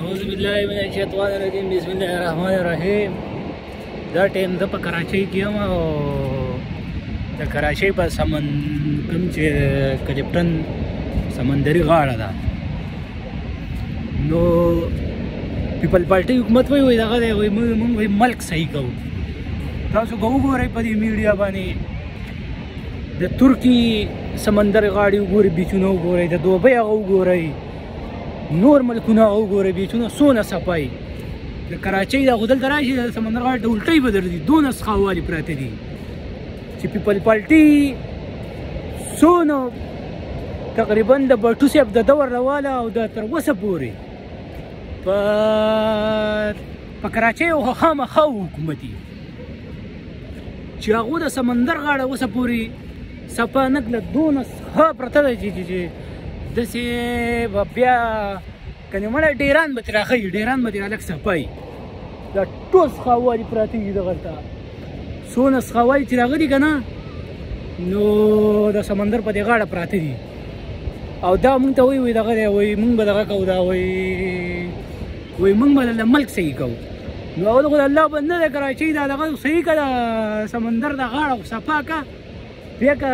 اعوذ بالله من الشیطان الرجیم بسم الله الرحمن الرحیم. دا ټیم زه په کراچۍ کې یم او د کراچۍ په کوم چې کلپټن سمندري غاړه ده نو پیپل پارټي حکومت وایي دغه دی وایي موږ وایي ملک صحیح کوو. تاسو که وګورئ په دې میډیا باندې د ترکي سمندر غاړې وګورئ، بیچونه وګورئ، د دوبۍ هغه وګورئ، نور ملکونه هغه وګورئ، بیچونه څونه صفایي. د کراچۍ دا خو دلته راشي د سمندر غاړې ته الټۍ به درځي، دونه څښاوالي پراته دي چې پیپل پارټي څونه تقریبا د بټو صاحب د دور رواله او د تر اوسه پورې په کراچۍ او خامخا حکومتي چې هغو د سمندر غاړه اوسه پورې صفا نکله دونه ښه پرته ده چې داسې به بیا کنې مړی ډیران به ترې راښیي، ډیران به ترې هلک صفایي. دا ټول څښاوالي پراته دي دغلته، څونه څښاوالي چې راغلي که نه نو د سمندر په دې غاړه پراته دي. او دا مونږ ته وایي دغه دی وایي مونږ به دغه کوو، دا وایي مونږ به د ملک صحیح کوو. نو اول خو د الله بنده دی کراچۍ دا دغه صحیح که د سمندر د غاړه صفا که بیا که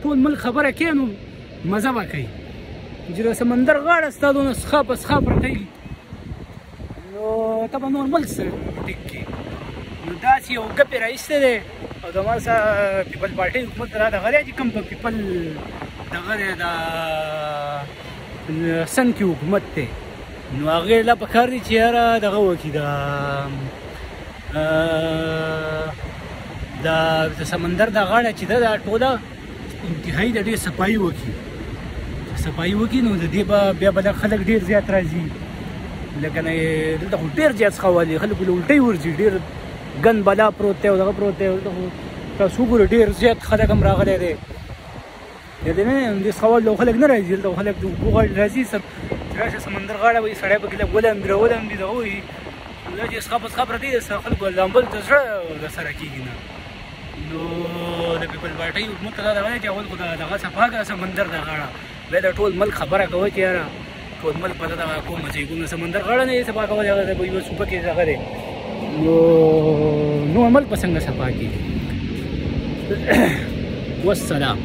ټول ملک خبره کوي نو مزه به کوي. چې د سمندر غاړه ستا دونه څښا په څښا پرته وي نو ته به نور ملک سره ټیک کړي. نو داسې یو ګپ یې راایستی دی او زما سره پیپل پارټۍ حکومت را دغه دی چې کوم په پیپل دغه دی د سن کې حکومت دی نو هغې لا پکار دي چې یاره دغه وکړي د سمندر د غاړه چې ده دا ټوله انتهایي د ډېر صفایي وکړي نو د دې به بیا به خلک ډېر زیات راځي. لکه نه دلته خو ډېر زیات څښاوالي خلکو له الټۍ ورځي، ډېر ګند بلا پروت دی او دغه پروت دی. دلته خو تاسو وګورئ ډېر زیات خلک هم راغلی دی. یادې نه دې څښاوالي له خلک نه راځي، دلته خلک د اوبو غاړې راځي راشه سمندر غاړه وایي سړی پکې لږ ولمبي راولمبي دغه وایي دا چې څښا په څښا پرته دي خلکو لامبل ته زړه رسره کېږي نه. نو د پیپل پارټۍ حکومت ته دا دغه دی چې اول خو دغه صفا کړه سمندر د غاړه، بیا د ټول ملک خبره کوه چې یاره ټول ملک پته ده کومه چې کوم سمندر غاړه نه یې صفا کول هغه د یوه صوبه کې دغه دی نو ملک به څنګه صفا کړي. والسلام.